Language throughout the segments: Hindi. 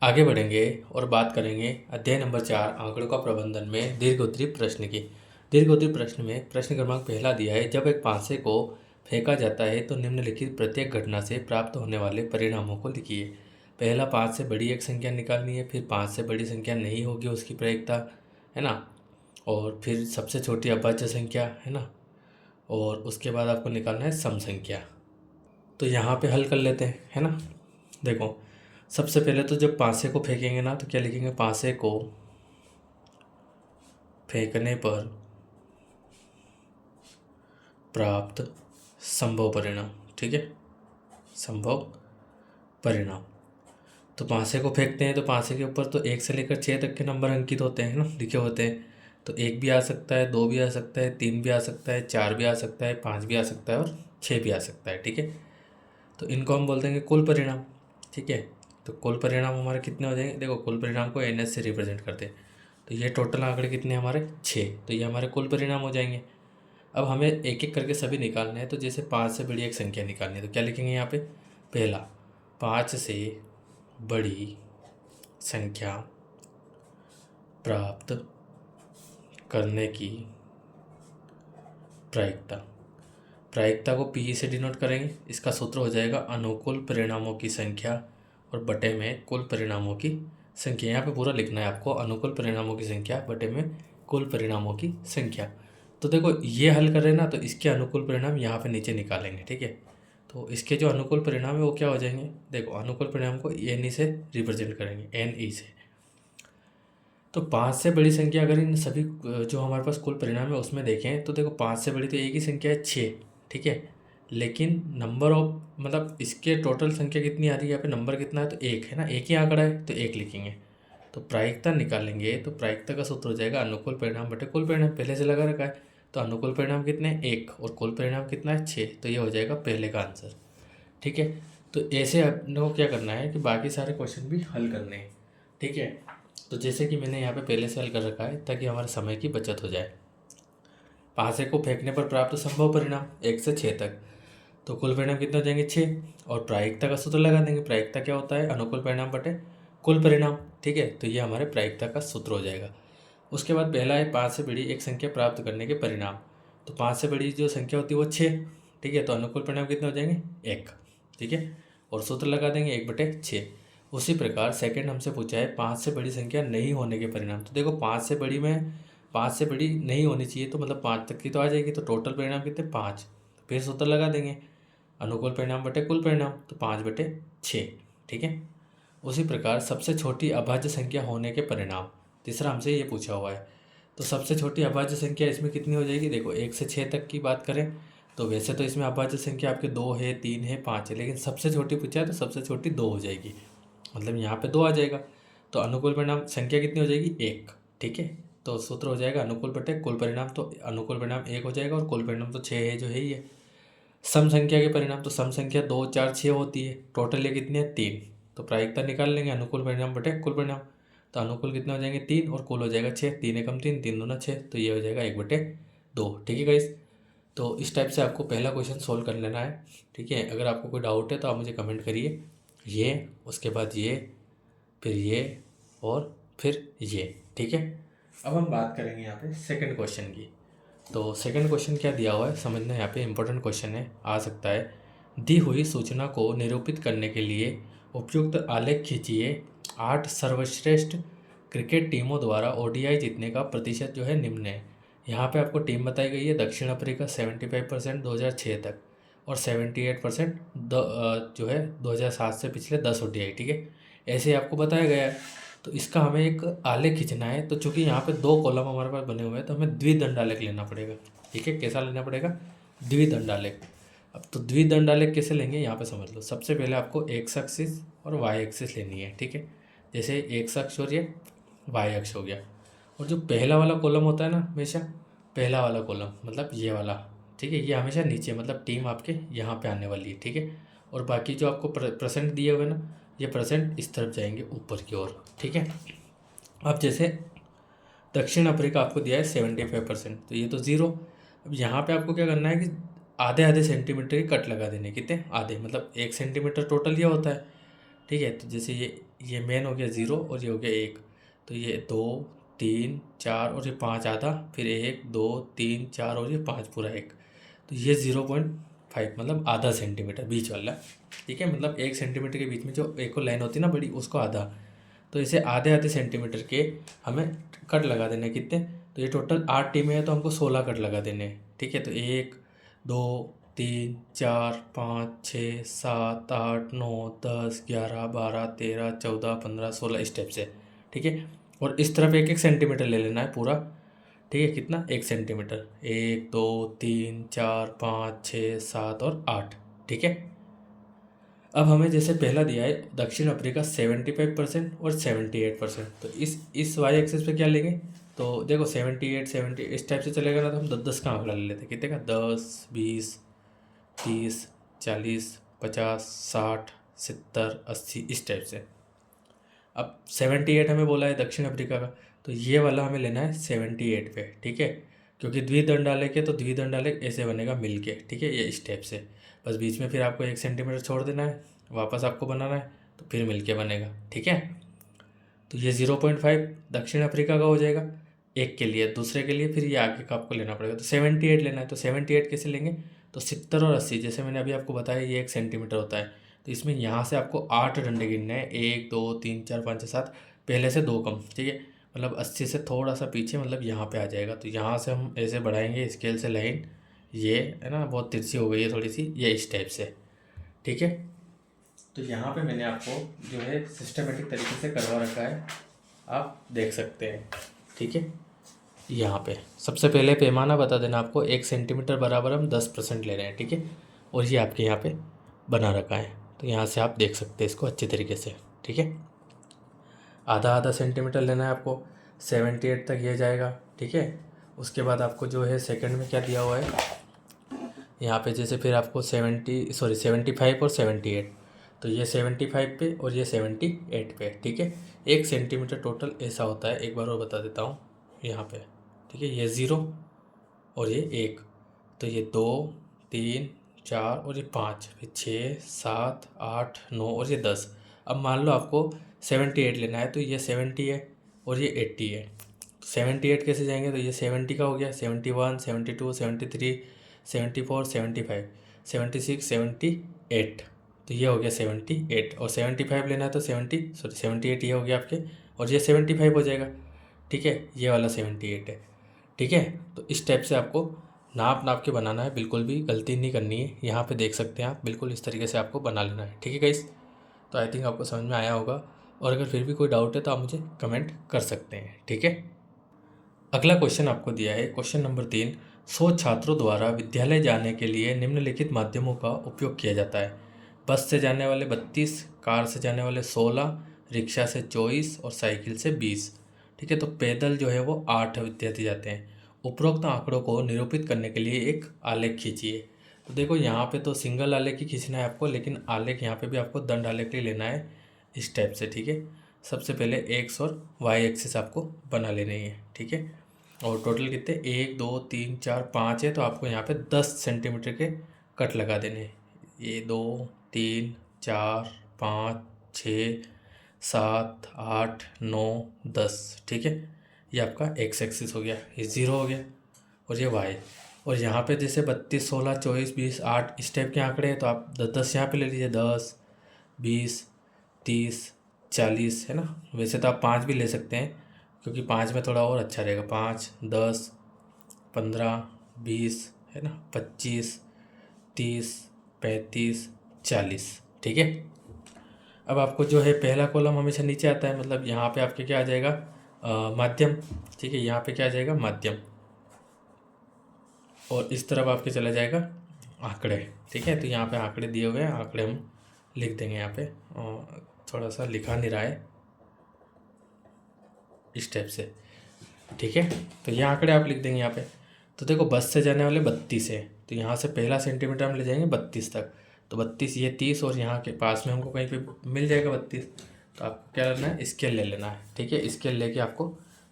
आगे बढ़ेंगे और बात करेंगे अध्याय नंबर 4 आंकड़ों का प्रबंधन में दीर्घोत्तरी प्रश्न की। दीर्घोत्तरी प्रश्न में प्रश्न क्रमांक पहला दिया है, जब एक पासे को फेंका जाता है तो निम्नलिखित प्रत्येक घटना से प्राप्त होने वाले परिणामों को लिखिए। पहला 5 से बड़ी एक संख्या निकालनी है, फिर 5 से बड़ी संख्या नहीं होगी उसकी प्रायिकता, है ना, और फिर सबसे छोटी अभाज्य संख्या, है ना, और उसके बाद आपको निकालना है सम संख्या। तो यहाँ पे हल कर लेते हैं, है ना। देखो, सबसे पहले तो जब पासे को फेंकेंगे ना तो क्या लिखेंगे, पासे को फेंकने पर प्राप्त संभव परिणाम। ठीक है, संभव परिणाम। तो पासे को फेंकते हैं तो पासे के ऊपर तो 1 से लेकर 6 तक के नंबर अंकित होते हैं ना, लिखे होते हैं। तो 1 भी आ सकता है, 2 भी आ सकता है, 3 भी आ सकता है, 4 भी आ सकता है, 5 भी आ सकता है और 6 भी आ सकता है। ठीक है, तो इनको हम बोलते हैं कुल परिणाम। ठीक है, तो कुल परिणाम हमारे कितने हो जाएंगे, देखो कुल परिणाम को NS से रिप्रेजेंट करते हैं। तो ये टोटल आंकड़े कितने हमारे 6, तो ये हमारे कुल परिणाम हो जाएंगे। अब हमें एक एक करके सभी निकालने हैं। तो जैसे 5 से बड़ी एक संख्या निकालनी है तो क्या लिखेंगे यहाँ पे, पहला 5 से बड़ी संख्या प्राप्त करने की प्रायिकता। प्रायिकता को पी से डिनोट करेंगे। इसका सूत्र हो जाएगा अनुकूल परिणामों की संख्या और बटे में कुल परिणामों की संख्या। यहाँ पे पूरा लिखना है आपको, अनुकूल परिणामों की संख्या बटे में कुल परिणामों की संख्या। तो देखो ये हल कर रहे हैं ना, तो इसके अनुकूल परिणाम यहाँ पे नीचे निकालेंगे। ठीक है, तो इसके जो अनुकूल परिणाम है वो क्या हो जाएंगे, देखो अनुकूल परिणाम को NE से रिप्रेजेंट करेंगे, NE से। तो 5 से बड़ी संख्या अगर इन सभी जो हमारे पास कुल परिणाम है उसमें देखें तो देखो 5 से बड़ी तो एक ही संख्या है 6। ठीक है, लेकिन नंबर ऑफ मतलब इसके टोटल संख्या कितनी आ रही है, यहाँ पे नंबर कितना है तो 1 है ना, एक ही आंकड़ा है तो 1 लिखेंगे। तो प्रायिकता निकालेंगे तो प्रायिकता का सूत्र हो जाएगा अनुकूल परिणाम बटे कुल परिणाम, पहले से लगा रखा है। तो अनुकूल परिणाम कितने हैं 1 और कुल परिणाम कितना है 6, तो ये हो जाएगा पहले का आंसर। ठीक है, तो ऐसे अपने को क्या करना है कि बाकी सारे क्वेश्चन भी हल करने हैं। ठीक है, तो जैसे कि मैंने यहाँ पे पहले से हल कर रखा है ताकि हमारे समय की बचत हो जाए। पासे को फेंकने पर प्राप्त संभव परिणाम 1 से 6 तक, तो कुल परिणाम कितने हो जाएंगे 6, और प्रायिकता का सूत्र लगा देंगे। प्रायिकता क्या होता है, अनुकूल परिणाम बटे कुल परिणाम। ठीक है, तो ये हमारे प्रायिकता का सूत्र हो जाएगा। उसके बाद पहला है 5 से बड़ी एक संख्या प्राप्त करने के परिणाम। तो 5 से बड़ी जो संख्या होती है वो 6। ठीक है, तो अनुकूल परिणाम कितने हो जाएंगे 1। ठीक है, और सूत्र लगा देंगे 1/6। उसी प्रकार सेकंड हमसे पूछा है 5 से बड़ी संख्या नहीं होने के परिणाम। तो देखो 5 से बड़ी में 5 से बड़ी नहीं होनी चाहिए, तो मतलब 5 तक की तो आ जाएगी, तो टोटल परिणाम कितने 5। फिर सूत्र लगा देंगे अनुकूल परिणाम बटे कुल परिणाम, तो 5/6। ठीक है, उसी प्रकार सबसे छोटी अभाज्य संख्या होने के परिणाम, तीसरा हमसे ये पूछा हुआ है। तो सबसे छोटी अभाज्य संख्या इसमें कितनी हो जाएगी, देखो 1 से 6 तक की बात करें तो वैसे तो इसमें अभाज्य संख्या आपके 2 है, 3 है, 5 है, लेकिन सबसे छोटी पूछा है तो सबसे छोटी 2 हो जाएगी, मतलब यहाँ पे 2 आ जाएगा। तो अनुकूल परिणाम संख्या कितनी हो जाएगी 1। ठीक है, तो सूत्र हो जाएगा अनुकूल बटे कुल परिणाम, तो अनुकूल परिणाम 1 हो जाएगा और कुल परिणाम तो 6 है जो है ही है। सम संख्या के परिणाम, तो सम संख्या 2, 4, 6 होती है, टोटल ये कितनी है 3। तो प्रायिकता निकाल लेंगे अनुकूल परिणाम बटे कुल परिणाम, तो अनुकूल कितने हो जाएंगे 3 और कुल हो जाएगा 6, 3 एकम 3, 3 दूना 6, तो ये हो जाएगा 1/2। ठीक है गाइस, तो इस टाइप से आपको पहला क्वेश्चन सोल्व कर लेना है। ठीक है, अगर आपको कोई डाउट है तो आप मुझे कमेंट करिए। ये, उसके बाद ये, फिर ये और फिर ये। ठीक है, अब हम बात करेंगे यहाँ पे सेकंड क्वेश्चन की। तो सेकंड क्वेश्चन क्या दिया हुआ है समझना, यहाँ पे इंपॉर्टेंट क्वेश्चन है, आ सकता है। दी हुई सूचना को निरूपित करने के लिए उपयुक्त आलेख खींचिए। 8 सर्वश्रेष्ठ क्रिकेट टीमों द्वारा ODI जीतने का प्रतिशत जो है निम्न है। यहाँ पे आपको टीम बताई गई है दक्षिण अफ्रीका 75% 2006 तक, और 78% जो है 2007 से पिछले 10 ODI। ठीक है, ऐसे आपको बताया गया है। तो इसका हमें एक आलेख खींचना है। तो चूंकि यहाँ पे 2 कॉलम हमारे पास बने हुए हैं तो हमें द्विदंडालेख लेना पड़ेगा। ठीक है, कैसा लेना पड़ेगा, द्विदंडालेख। अब तो द्विदंडालेख कैसे लेंगे यहाँ पे समझ लो। सबसे पहले आपको एक्स एक्सिस और वाई एक्सिस लेनी है। ठीक है, जैसे एक्स अक्ष और ये वाई अक्ष हो गया, और जो पहला वाला कॉलम होता है ना, हमेशा पहला वाला कॉलम मतलब ये वाला, ठीक है, ये हमेशा नीचे मतलब टीम आपके यहाँ पे आने वाली है। ठीक है, और बाकी जो आपको परसेंट दिए हुए ना, ये परसेंट इस तरफ जाएंगे ऊपर की ओर। ठीक है, अब जैसे दक्षिण अफ्रीका आपको दिया है 75%, तो ये तो 0। अब यहाँ पे आपको क्या करना है कि आधे आधे सेंटीमीटर की कट लगा देने, कितने आधे, मतलब 1 सेंटीमीटर टोटल ये होता है। ठीक है, तो जैसे ये मेन हो गया 0 और ये हो गया 1, तो ये 2 3 4 और ये 5 आधा, फिर 1 2 3 4 और ये 5 पूरा 1, तो ये 0.5 मतलब आधा सेंटीमीटर बीच वाला। ठीक है, मतलब 1 सेंटीमीटर के बीच में जो एक और लाइन होती है ना बड़ी, उसको आधा, तो इसे आधे आधे सेंटीमीटर के हमें कट लगा देने कितने, तो ये टोटल 8 टीमें हैं तो हमको 16 कट लगा देने हैं। ठीक है, तो 1 2 3 4 5 6 7 8 9 10 11 12 13 14 15 16 स्टेप से। ठीक है, और इस तरफ 1 1 सेंटीमीटर ले लेना है पूरा। ठीक है, कितना 1 सेंटीमीटर, 1 2 3 4 5 6 7 और 8। ठीक है, अब हमें जैसे पहला दिया है दक्षिण अफ्रीका 75% और 78%, तो इस वाई एक्सिस पे क्या लेंगे, तो देखो 78 70 इस टाइप से चलेगा ना, तो हम 10 का आंकड़ा ले लेते, कितने का 10 20 30 40 50 60 70 80 इस टाइप से। अब 78 हमें बोला है दक्षिण अफ्रीका का, तो ये वाला हमें लेना है 78 पे। ठीक है, क्योंकि द्विदंड आलेख है तो द्विदंड आलेख ऐसे बनेगा मिलके। ठीक है, ये स्टेप से बस बीच में फिर आपको 1 सेंटीमीटर छोड़ देना है, वापस आपको बनाना है तो फिर मिलके बनेगा। ठीक है, तो ये 0.5 दक्षिण अफ्रीका का हो जाएगा एक के लिए, दूसरे के लिए फिर ये आगे का आपको लेना पड़ेगा। तो 78 लेना है, तो 78 कैसे लेंगे, तो 70 और 80 जैसे मैंने अभी आपको बताया ये 1 सेंटीमीटर होता है, तो इसमें यहाँ से आपको 8 डंडे गिनने हैं, 1 2 3 4 5 6 7, पहले से 2 कम। ठीक है, मतलब 80 से थोड़ा सा पीछे, मतलब यहाँ पे आ जाएगा, तो यहाँ से हम ऐसे बढ़ाएंगे स्केल से लाइन, ये है ना बहुत तिरछी हो गई है थोड़ी सी, ये इस टाइप से। ठीक है, तो यहाँ पे मैंने आपको जो है सिस्टमेटिक तरीके से करवा रखा है, आप देख सकते हैं। ठीक है, यहाँ पे सबसे पहले पैमाना बता देना आपको, 1 सेंटीमीटर बराबर हम 10% ले रहे हैं। ठीक है, और ये आपके यहाँ पे बना रखा है, तो यहाँ से आप देख सकते हैं इसको अच्छे तरीके से। ठीक है, आधा आधा सेंटीमीटर लेना है आपको, 78 तक ये जाएगा। ठीक है, उसके बाद आपको जो है सेकंड में क्या दिया हुआ है यहाँ पे, जैसे फिर आपको 75 और 78, तो ये 75 पे और ये 78 पे। ठीक है, 1 सेंटीमीटर टोटल ऐसा होता है, एक बार और बता देता हूँ यहाँ पे। ठीक है, ये 0 और ये 1, तो ये 2 3 4 और ये 5, फिर 6 7 8 9 और ये 10। अब मान लो आपको 78 लेना है, तो ये 70 है और ये 80 है, 78 कैसे जाएंगे, तो ये 70 का हो गया, 71 72 73 74 75 76 78, तो ये हो गया 78, और 75 लेना है तो 78 ये हो गया आपके, और ये 75 हो जाएगा। ठीक है, ये वाला 78 है। ठीक है, तो इस टाइप से आपको नाप नाप के बनाना है, बिल्कुल भी गलती नहीं करनी है। यहाँ पे देख सकते हैं आप, बिल्कुल इस तरीके से आपको बना लेना है। ठीक है गाइस, तो आई थिंक आपको समझ में आया होगा, और अगर फिर भी कोई डाउट है तो आप मुझे कमेंट कर सकते हैं। ठीक है, अगला क्वेश्चन आपको दिया है, क्वेश्चन नंबर 3, 100 छात्रों द्वारा विद्यालय जाने के लिए निम्नलिखित माध्यमों का उपयोग किया जाता है। बस से जाने वाले 32, कार से जाने वाले 16, रिक्शा से 24 और साइकिल से 20। ठीक है, तो पैदल जो है वो 8 विद्यार्थी जाते हैं। उपरोक्त आंकड़ों को निरूपित करने के लिए एक आलेख खींचिए। तो देखो यहाँ पे तो सिंगल आलेख ही खींचना है आपको, लेकिन आलेख यहाँ पे भी आपको दंड आलेख ही लेना है इस टाइप से। ठीक है, सबसे पहले एक्स और वाई एक्सिस आपको बना लेनी है। ठीक है, और टोटल कितने 1 2 3 4 5 है, तो आपको यहाँ पे 10 सेंटीमीटर के कट लगा देने हैं। ये 2 3 4 5 6 7 8 9 10। ठीक है, ये आपका एक्स एक्सिस हो गया, ये 0 हो गया, और ये वाई। और यहाँ पे जैसे 32 16 24 20 8 इस टाइप के आंकड़े हैं, तो आप 10 10 यहाँ पे ले लीजिए, 10 20 30 40 है ना। वैसे तो आप 5 भी ले सकते हैं, क्योंकि 5 में थोड़ा और अच्छा रहेगा, 5 10 15 20 है ना, 25 30 35 40। ठीक है, अब आपको जो है पहला कॉलम हमेशा नीचे आता है, मतलब यहाँ पे आपके क्या आ जाएगा, माध्यम। ठीक है, यहाँ पे क्या आ जाएगा, माध्यम, और इस तरफ आपके चला जाएगा आंकड़े। ठीक है, तो यहाँ पे आंकड़े दिए हुए हैं, आंकड़े हम लिख देंगे यहाँ पे, थोड़ा सा लिखा नहीं रहा है इस टाइप से। ठीक है, तो ये आंकड़े आप लिख देंगे यहाँ पे। तो देखो बस से जाने वाले 32 है, तो यहाँ से पहला सेंटीमीटर हम ले जाएंगे 32 तक, तो 32 ये 30, और यहाँ के पास में हमको कहीं पे मिल जाएगा 32, तो आपको क्या लेना है, स्केल ले लेना है। ठीक है, स्केल लेके आपको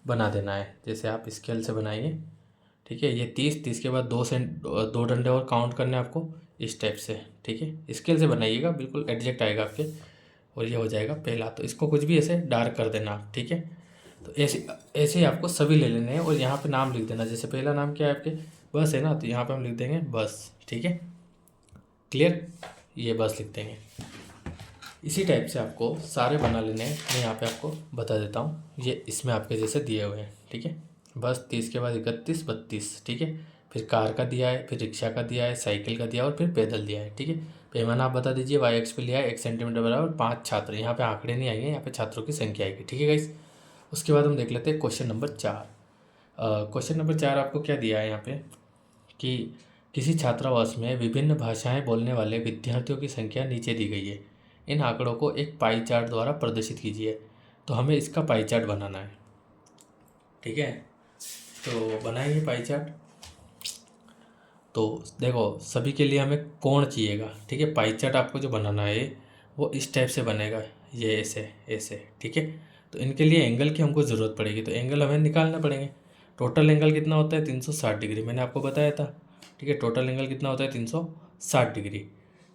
बना देना है, जैसे आप स्केल से बनाइए। ठीक है, ये 30 के बाद 2 डंडे और काउंट करने हैं आपको इस टाइप से। ठीक है, स्केल से बनाइएगा, बिल्कुल एग्जैक्ट आएगा आपके। और ये हो जाएगा पहला। तो इसको कुछ भी ऐसे डार्क कर देना आप, ठीक है। तो ऐसे ऐसे ही आपको सभी ले लेने हैं और यहाँ पे नाम लिख देना। जैसे पहला नाम क्या है आपके, बस है ना, तो यहाँ पे हम लिख देंगे बस, ठीक है। क्लियर, ये बस लिख देंगे। इसी टाइप से आपको सारे बना लेने हैं। मैं यहाँ पे आपको बता देता हूँ, ये इसमें आपके जैसे दिए हुए हैं, ठीक है। बस 30 के बाद 31, 32, ठीक है। फिर कार का दिया है, फिर रिक्शा का दिया है, साइकिल का दिया है और फिर पैदल दिया है, ठीक है। पैमाना आप बता दीजिए। वाई एक्स पे लिया है 1 सेंटीमीटर बराबर 5 छात्र। यहाँ पे आंकड़े नहीं आएंगे, यहाँ पे छात्रों की संख्या आएगी, ठीक है गाइस। उसके बाद हम देख लेते हैं क्वेश्चन नंबर 4। क्वेश्चन नंबर 4 आपको क्या दिया है यहाँ पे कि किसी छात्रावास में विभिन्न भाषाएं बोलने वाले विद्यार्थियों की संख्या नीचे दी गई है। इन आंकड़ों को एक पाई चार्ट द्वारा प्रदर्शित कीजिए। तो हमें इसका पाई चार्ट बनाना है, ठीक है। तो बनाएंगे पाई चार्ट। तो देखो सभी के लिए हमें कोण चाहिएगा, ठीक है। पाई चार्ट आपको जो बनाना है वो इस टाइप से बनेगा, ये ऐसे ऐसे, ठीक है। तो इनके लिए एंगल की हमको ज़रूरत पड़ेगी, तो एंगल हमें निकालना पड़ेंगे। टोटल एंगल कितना होता है 360 डिग्री, मैंने आपको बताया था, ठीक है। टोटल एंगल कितना होता है 360 डिग्री,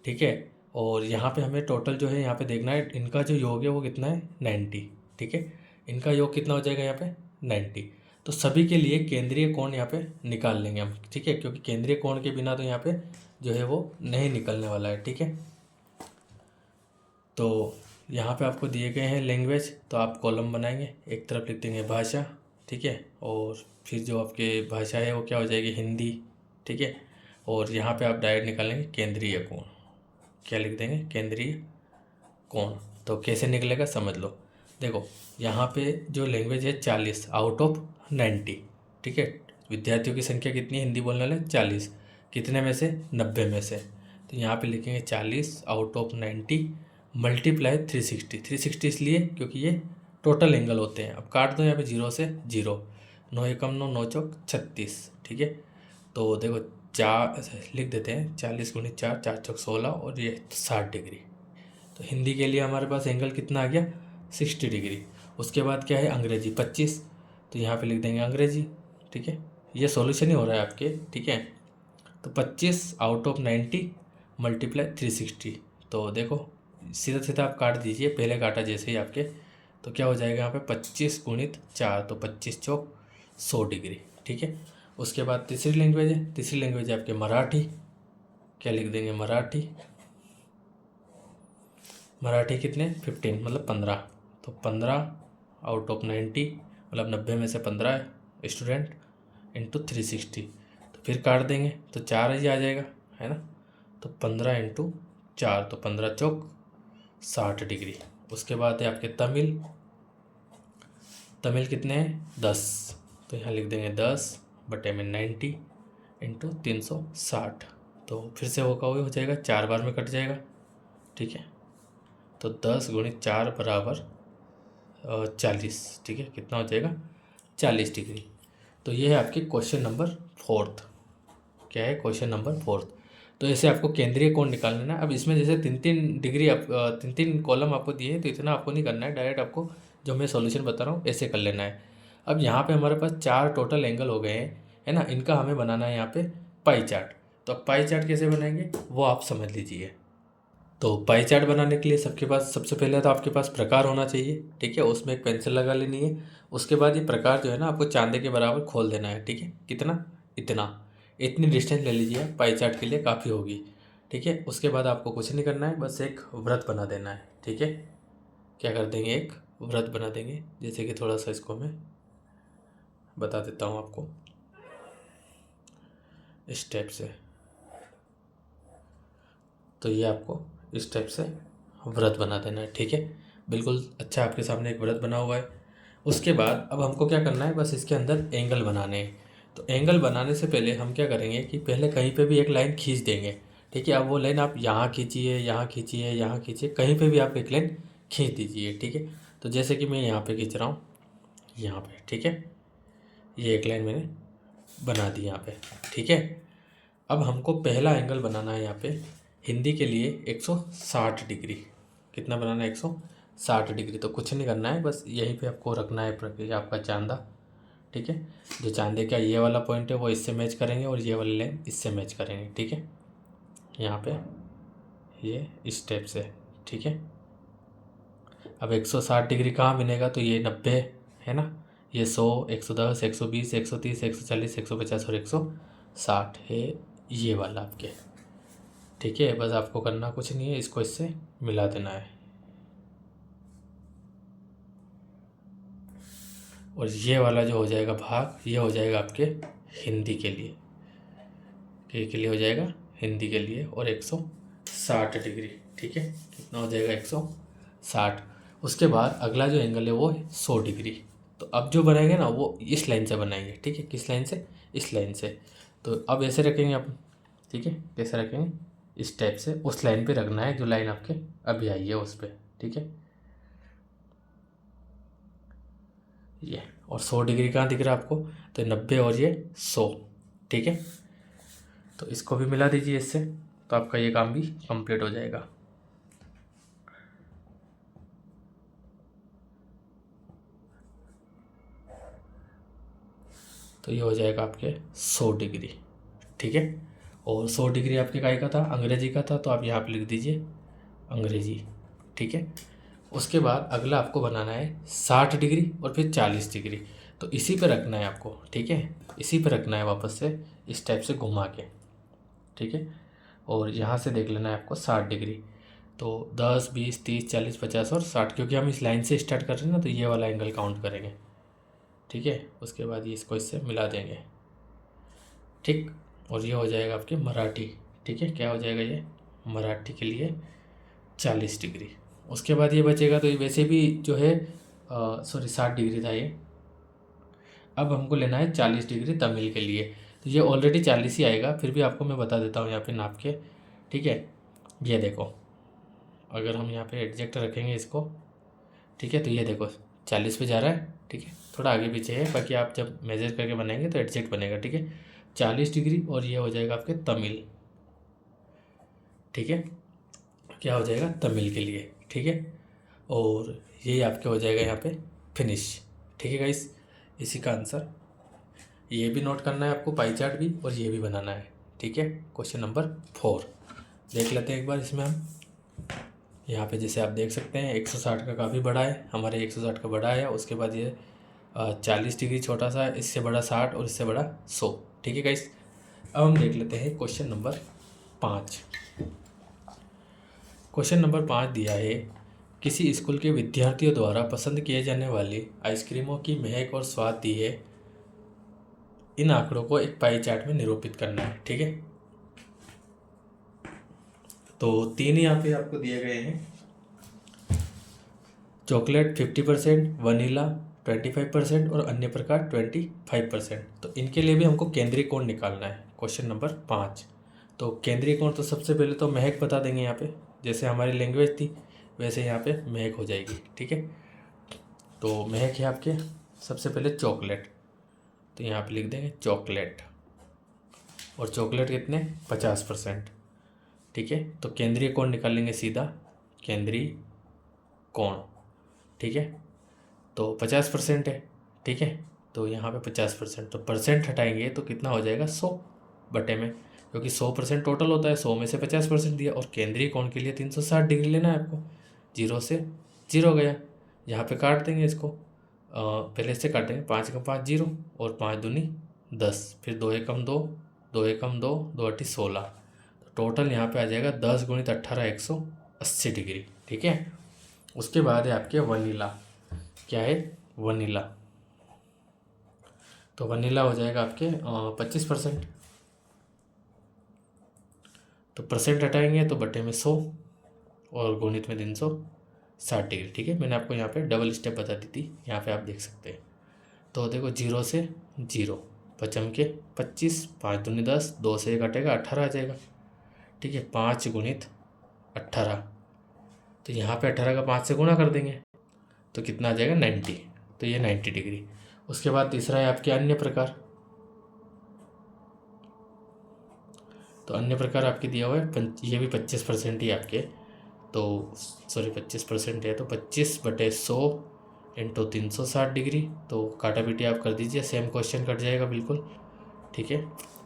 ठीक है। और यहाँ पे हमें टोटल जो है यहाँ पे देखना है, इनका जो योग है वो कितना है 90, ठीक है। इनका योग कितना हो जाएगा यहाँ पे 90। तो सभी के लिए केंद्रीय कोण यहाँ पे निकाल लेंगे हम, ठीक है, क्योंकि केंद्रीय कोण के बिना तो यहाँ पे जो है वो नहीं निकलने वाला है, ठीक है। तो यहाँ पे आपको दिए गए हैं लैंग्वेज, तो आप कॉलम बनाएंगे, एक तरफ लिख देंगे भाषा, ठीक है। और फिर जो आपके भाषा है वो क्या हो जाएगी हिंदी, ठीक है। और यहाँ पे आप डायरेक्ट निकालेंगे केंद्रीय कोण, क्या लिख देंगे केंद्रीय कोण। तो कैसे निकलेगा समझ लो। देखो यहाँ पे जो लैंग्वेज है 40 आउट ऑफ 90, ठीक है। विद्यार्थियों की संख्या कितनी है हिंदी बोलने वाले 40, कितने में से 90 में से। तो यहाँ पे लिखेंगे 40 आउट ऑफ 90 मल्टीप्लाई 360। 360 इसलिए क्योंकि ये टोटल एंगल होते हैं। अब काट दो यहाँ पे 0 से 0, 9 एकम 9, 9 चौक 36, ठीक है। तो देखो 4 लिख देते हैं, 40 गुणित 4, 4 चौक 16 और ये 60 डिग्री। तो हिंदी के लिए हमारे पास एंगल कितना आ गया 60 डिग्री। उसके बाद क्या है अंग्रेजी 25, तो यहाँ पे लिख देंगे अंग्रेजी, ठीक है। ये सॉल्यूशन ही हो रहा है आपके, ठीक है। तो 25 आउट ऑफ 90 मल्टीप्लाई 360। तो देखो सीधा सीधा आप काट दीजिए, पहले काटा जैसे ही आपके, तो क्या हो जाएगा यहाँ पे 25 गुणित 4, तो 25 चौक 100 डिग्री, ठीक है। उसके बाद तीसरी लैंग्वेज है, तीसरी लैंग्वेज है आपके मराठी, क्या लिख देंगे मराठी। मराठी कितने 15 मतलब 15, तो 15 आउट ऑफ 90 मतलब 90 में से 15 स्टूडेंट इंटू 360। तो फिर काट देंगे तो 4 ही आ जाएगा, है ना। तो 15 इंटू 4, तो 15 चौक 60 डिग्री। उसके बाद है आपके तमिल, तमिल कितने हैं 10, तो यहाँ लिख देंगे 10 बटे में 90 इंटू 360। तो फिर से होगा वही हो जाएगा, 4 बार में कट जाएगा, ठीक है। तो 10 गुणित 4 बराबर 40, ठीक है। कितना हो जाएगा 40 डिग्री। तो ये है आपके क्वेश्चन नंबर 4। क्या है क्वेश्चन नंबर 4। तो ऐसे आपको केंद्रीय कोण निकालना है। अब इसमें जैसे 3-3 डिग्री आप 3-3 कॉलम आपको दिए हैं, तो इतना आपको नहीं करना है, डायरेक्ट आपको जो मैं सॉल्यूशन बता रहा हूँ ऐसे कर लेना है। अब यहाँ पे हमारे पास 4 टोटल एंगल हो गए हैं, है ना। इनका हमें बनाना है यहाँ पे पाई चार्ट। तो अब पाई चार्ट कैसे बनाएंगे वो आप समझ लीजिए। तो पाई चार्ट बनाने के लिए सबके पास सबसे पहले तो आपके पास प्रकार होना चाहिए, ठीक है। उसमें एक पेंसिल लगा लेनी है। उसके बाद ये प्रकार जो है ना आपको चांदे के बराबर खोल देना है, ठीक है। कितना इतना, इतनी डिस्टेंस ले लीजिए, पाई चार्ट के लिए काफ़ी होगी, ठीक है। उसके बाद आपको कुछ नहीं करना है, बस एक व्रत बना देना है, ठीक है। क्या कर देंगे एक व्रत बना देंगे, जैसे कि थोड़ा सा इसको मैं बता देता हूँ आपको इस टाइप से। तो ये आपको इस टाइप से व्रत बना देना है, ठीक है। बिल्कुल अच्छा आपके सामने एक व्रत बना हुआ है। उसके बाद अब हमको क्या करना है, बस इसके अंदर एंगल बनाने हैं। तो एंगल बनाने से पहले हम क्या करेंगे कि पहले कहीं पे भी एक लाइन खींच देंगे, ठीक है। अब वो लाइन आप यहाँ खींचिए, यहाँ खींचिए, यहाँ खींचिए, कहीं पे भी आप एक लाइन खींच दीजिए, ठीक है। तो जैसे कि मैं यहाँ पे खींच रहा हूँ, यहाँ पे, ठीक है। ये एक लाइन मैंने बना दी यहाँ पे, ठीक है। अब हमको पहला एंगल बनाना है यहाँ पे हिंदी के लिए 160 डिग्री। कितना बनाना है 160 डिग्री। तो कुछ नहीं करना है, बस यहीं पे आपको रखना है प्रक्रिया आपका चांदा, ठीक है। जो चांदे का ये वाला पॉइंट है वो इससे मैच करेंगे और ये वाली लाइन इससे मैच करेंगे, ठीक है। यहाँ पे ये इस स्टेप से, ठीक है। अब 160 डिग्री कहाँ बनेगा, तो ये 90 है ना, ये 100, 110, 120, 130, 140, 150 और 160 है ये वाला आपके। ठीक है, बस आपको करना कुछ नहीं है, इसको इससे मिला देना है। और ये वाला जो हो जाएगा भाग, ये हो जाएगा आपके हिंदी के लिए, के लिए हो जाएगा हिंदी के लिए, और 160 डिग्री। ठीक है, कितना हो जाएगा 160। उसके बाद अगला जो एंगल है वो है 100 डिग्री। तो अब जो बनाएंगे ना वो इस लाइन से बनाएंगे। ठीक है, किस लाइन से, इस लाइन से। तो अब ऐसे रखेंगे आप। ठीक है, कैसे रखेंगे, इस टाइप से उस लाइन पे रखना है जो लाइन आपके अभी आई है उस पर। ठीक है, ये और 100 डिग्री कहाँ दिख रहा है आपको, तो 90 और ये 100। ठीक है, तो इसको भी मिला दीजिए इससे, तो आपका ये काम भी कंप्लीट हो जाएगा। तो ये हो जाएगा आपके 100 डिग्री। ठीक है, और 100 डिग्री आपके काय का था, अंग्रेजी का था, तो आप यहाँ पे लिख दीजिए अंग्रेजी। ठीक है, उसके बाद अगला आपको बनाना है 60 डिग्री और फिर 40 डिग्री। तो इसी पे रखना है आपको। ठीक है, इसी पे रखना है वापस से इस टाइप से घुमा के। ठीक है, और यहाँ से देख लेना है आपको 60 डिग्री। तो 10, 20, 30, 40, 50 और 60, क्योंकि हम इस लाइन से स्टार्ट कर रहे हैं ना, तो ये वाला एंगल काउंट करेंगे। ठीक है, उसके बाद ये इसको इससे मिला देंगे। ठीक, और ये हो जाएगा आपके मराठी। ठीक है, क्या हो जाएगा ये, मराठी के लिए 40 डिग्री। उसके बाद ये बचेगा, तो ये वैसे भी जो है सॉरी 60 डिग्री था ये। अब हमको लेना है 40 डिग्री तमिल के लिए। तो ये ऑलरेडी 40 ही आएगा, फिर भी आपको मैं बता देता हूँ यहाँ पे नाप के। ठीक है, ये देखो, अगर हम यहाँ पे एडजस्ट रखेंगे इसको, ठीक है, तो ये देखो 40 पे जा रहा है। ठीक है, थोड़ा आगे पीछे है, बाकी आप जब मेजर करके बनाएंगे तो एडजस्ट बनेगा। ठीक है, 40 डिग्री, और ये हो जाएगा आपके तमिल। ठीक है, क्या हो जाएगा, तमिल के लिए। ठीक है, और ये आपके हो जाएगा यहाँ पे फिनिश। ठीक है गाइस, इसी का आंसर ये भी नोट करना है आपको, पाई चार्ट भी, और ये भी बनाना है। ठीक है, क्वेश्चन नंबर 4 देख लेते हैं एक बार। इसमें हम यहाँ पे जैसे आप देख सकते हैं 160 का काफ़ी बड़ा है, हमारे 160 का बड़ा है। उसके बाद ये 40 डिग्री छोटा सा है, इससे बड़ा 60 और इससे बड़ा 100। ठीक है गाइस, अब हम देख लेते हैं क्वेश्चन नंबर 5। क्वेश्चन नंबर 5 दिया है, किसी स्कूल के विद्यार्थियों द्वारा पसंद किए जाने वाली आइसक्रीमों की महक और स्वाद दी है। इन आंकड़ों को एक पाई चार्ट में निरूपित करना है। ठीक है, तो 3 यहाँ पे आपको दिए गए हैं, चॉकलेट 50%, वनीला 25% और अन्य प्रकार 25%। तो इनके लिए भी हमको केंद्रीय कोण निकालना है। क्वेश्चन नंबर 5, तो केंद्रीय कोण तो सबसे पहले तो महक बता देंगे यहाँ पे, जैसे हमारी लैंग्वेज थी वैसे यहाँ पे महक हो जाएगी। ठीक है, तो महक है आपके सबसे पहले चॉकलेट, तो यहाँ पे लिख देंगे चॉकलेट, और चॉकलेट कितने 50%। ठीक है, तो केंद्रीय कोण निकालेंगे सीधा, केंद्रीय कोण। ठीक है, तो 50% है। ठीक है, तो यहाँ पे 50%, तो परसेंट हटाएंगे तो कितना हो जाएगा 100 बटे में, क्योंकि 100% टोटल होता है, 100 में से 50% दिया। और केंद्रीय कोण के लिए 360 डिग्री लेना है आपको। 0 से 0 गया, यहाँ पे काट देंगे इसको, पहले से काट देंगे, 5 का 5 0 और 5 दूनी 10, फिर 2 एकम 2, 2 एकम 2, 2 अट्ठी 16। तो टोटल यहाँ पे आ जाएगा 10 गुणित 18 180 डिग्री। ठीक है, उसके बाद है आपके वनीला। क्या है, वनीला, तो वनीला हो जाएगा आपके 25%, तो परसेंट हटाएंगे तो बटे में 100 और गुणित में 360 डिग्री। ठीक है, मैंने आपको यहाँ पे डबल स्टेप बता दी थी, यहाँ पे आप देख सकते हैं। तो देखो 0 से 0, पचम के 25, 5 दूनी 10, 2 से 1 घटेगा 18 आ जाएगा। ठीक है, 5 गुणित 18, तो यहाँ पे 18 का 5 से गुणा कर देंगे तो कितना आ जाएगा 90, तो ये 90 डिग्री। उसके बाद तीसरा है आपके अन्य प्रकार, तो अन्य प्रकार आपके दिया हुआ है, ये भी 25% ही आपके, तो सॉरी 25% है, तो 25 बटे 100 इंटू 360 डिग्री, तो काटा पीटी आप कर दीजिए, सेम क्वेश्चन कट जाएगा बिल्कुल। ठीक है,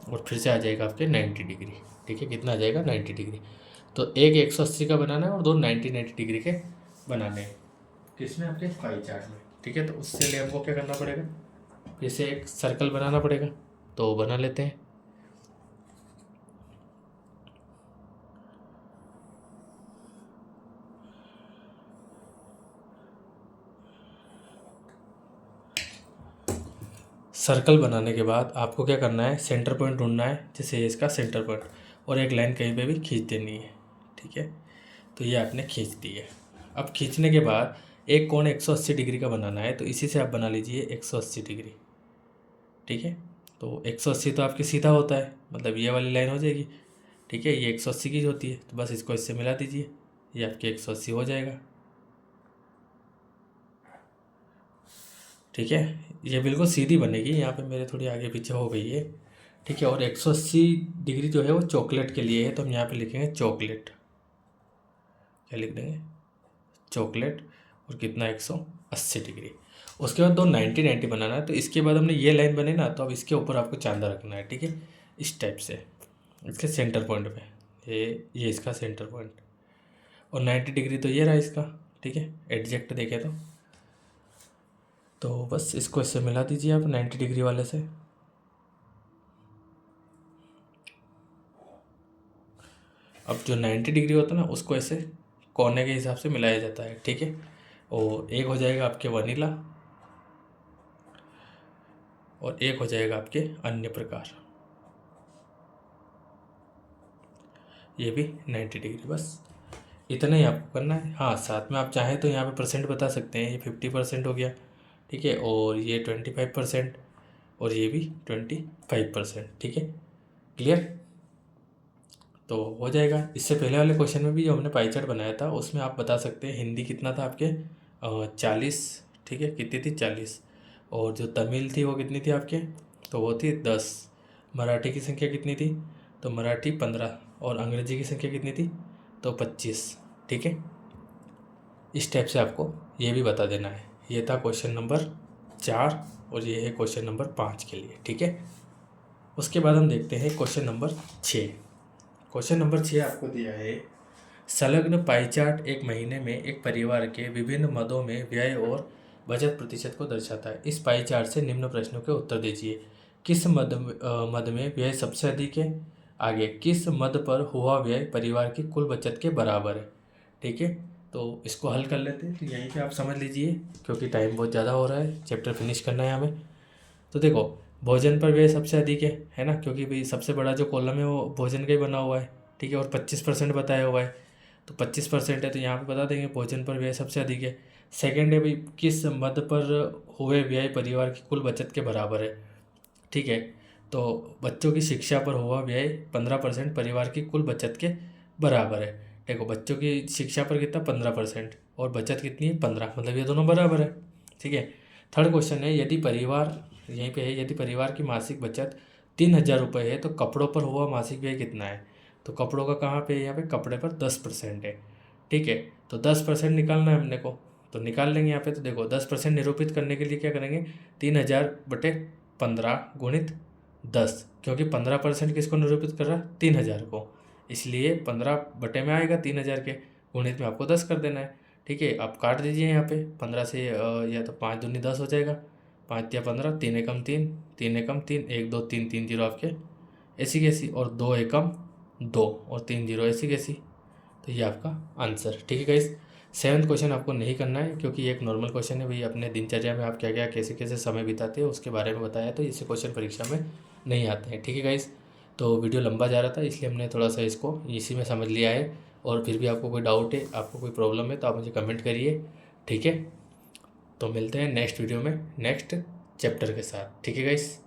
और फिर से आ जाएगा आपके 90 डिग्री। ठीक है, कितना आ जाएगा 90 डिग्री। तो एक 180 का बनाना है और दो 90 डिग्री के बनाने हैं। किसमें, आपके पाई चार्ट में। ठीक है, तो उससे लिए हमको क्या करना पड़ेगा, इसे एक सर्कल बनाना पड़ेगा, तो बना लेते हैं। सर्कल बनाने के बाद आपको क्या करना है, सेंटर पॉइंट ढूंढना है, जैसे इसका सेंटर पॉइंट, और एक लाइन कहीं पे भी खींच देनी है। ठीक है, तो ये आपने खींच दी है। अब खींचने के बाद एक कोण 180 डिग्री का बनाना है, तो इसी से आप बना लीजिए 180 डिग्री। ठीक है, तो 180 तो आपके सीधा होता है, मतलब ये वाली लाइन हो जाएगी। ठीक है, ये 180 की होती है, तो बस इसको इससे मिला दीजिए, ये आपके 180 हो जाएगा। ठीक है, ये बिल्कुल सीधी बनेगी, यहाँ पे मेरे थोड़ी आगे पीछे हो गई है। ठीक है, और 180 डिग्री जो है वो चॉकलेट के लिए है, तो हम यहाँ पे लिखेंगे चॉकलेट। क्या लिख देंगे, चॉकलेट। और कितना, 180 डिग्री। उसके बाद दो 90 बनाना है, तो इसके बाद हमने ये लाइन बने ना, तो अब इसके ऊपर आपको चांदा रखना है। ठीक है, इस टाइप से इसके सेंटर पॉइंट पे, ये इसका सेंटर पॉइंट, और 90 डिग्री तो ये रहा इसका। ठीक है, एग्जैक्ट देखें तो बस इसको इससे मिला दीजिए आप 90 डिग्री वाले से। अब जो 90 डिग्री होता है ना, उसको ऐसे कोने के हिसाब से मिलाया जाता है। ठीक है, और एक हो जाएगा आपके वनीला, और एक हो जाएगा आपके अन्य प्रकार, ये भी 90 डिग्री। बस इतना ही आपको करना है। हाँ, साथ में आप चाहें तो यहाँ पे परसेंट बता सकते हैं, ये 50% हो गया। ठीक है, और ये 25%, और ये भी 25%। ठीक है, क्लियर, तो हो जाएगा। इससे पहले वाले क्वेश्चन में भी जो हमने पाई चार्ट बनाया था, उसमें आप बता सकते हैं हिंदी कितना था आपके, 40। ठीक है, कितनी थी, 40। और जो तमिल थी वो कितनी थी आपके, तो वो थी 10। मराठी की संख्या कितनी थी, तो मराठी 15। और अंग्रेजी की संख्या कितनी थी, तो 25। ठीक है, इस टाइप से आपको ये भी बता देना है। ये था क्वेश्चन नंबर 4, और ये है क्वेश्चन नंबर 5 के लिए। ठीक है, उसके बाद हम देखते हैं क्वेश्चन नंबर 6। क्वेश्चन नंबर 6 आपको दिया है, संलग्न पाई चार्ट एक महीने में एक परिवार के विभिन्न मदों में व्यय और बचत प्रतिशत को दर्शाता है। इस पाई चार्ट से निम्न प्रश्नों के उत्तर दीजिए। किस मद में व्यय सबसे अधिक है, आगे किस मद पर हुआ व्यय परिवार की कुल बचत के बराबर है। ठीक है, तो इसको हल कर लेते हैं। तो यहीं पे आप समझ लीजिए, क्योंकि टाइम बहुत ज़्यादा हो रहा है, चैप्टर फिनिश करना है हमें। तो देखो, भोजन पर व्यय सबसे अधिक है ना, क्योंकि भाई सबसे बड़ा जो कॉलम है वो भोजन का ही बना हुआ है। ठीक है, और 25% बताया हुआ है, तो 25% है, तो यहाँ पे बता देंगे भोजन पर व्यय सबसे अधिक है। सेकंड है भाई, किस मद पर हुए व्यय परिवार की कुल बचत के बराबर है। ठीक है, तो बच्चों की शिक्षा पर हुआ व्यय 15% परिवार की कुल बचत के बराबर है। देखो, बच्चों की शिक्षा पर कितना, 15%, और बचत कितनी है, 15, मतलब ये दोनों बराबर है। ठीक है, थर्ड क्वेश्चन है, यदि परिवार, यहीं पे है, यदि परिवार की मासिक बचत 3000 रुपये है, तो कपड़ों पर हुआ मासिक व्यय कितना है। तो कपड़ों का कहाँ पे है, यहाँ पे कपड़े पर 10% है। ठीक है, तो 10% निकालना है हमने को, तो निकाल लेंगे यहाँ पे। तो देखो, 10% निरूपित करने के लिए क्या करेंगे, 3000/15 गुणित 10, क्योंकि 15% किसको निरूपित कर रहा है, 3000 को, इसलिए 15 बटे में आएगा 3000 के, गुणित में आपको 10 कर देना है। ठीक है, आप काट दीजिए यहाँ पे 15 से, या तो 5 दूनी 10 हो जाएगा, 5 या 15, 3 एकम 3, 3 एकम 3, 1 2 3, 3 जीरो आपके ऐसी कैसी, और 2 एकम 2, और 3 जीरो ऐसी कैसी, तो ये आपका आंसर। ठीक है गाइस, 7th क्वेश्चन आपको नहीं करना है, क्योंकि ये एक नॉर्मल क्वेश्चन है भाई, अपने दिनचर्या में आप क्या क्या कैसे कैसे समय बिताते हैं उसके बारे में बताया, तो इससे क्वेश्चन परीक्षा में नहीं आते हैं। ठीक है गाइस, तो वीडियो लंबा जा रहा था, इसलिए हमने थोड़ा सा इसको इसी में समझ लिया है। और फिर भी आपको कोई डाउट है, आपको कोई प्रॉब्लम है, तो आप मुझे कमेंट करिए। ठीक है, तो मिलते हैं नेक्स्ट वीडियो में नेक्स्ट चैप्टर के साथ। ठीक है गाइस।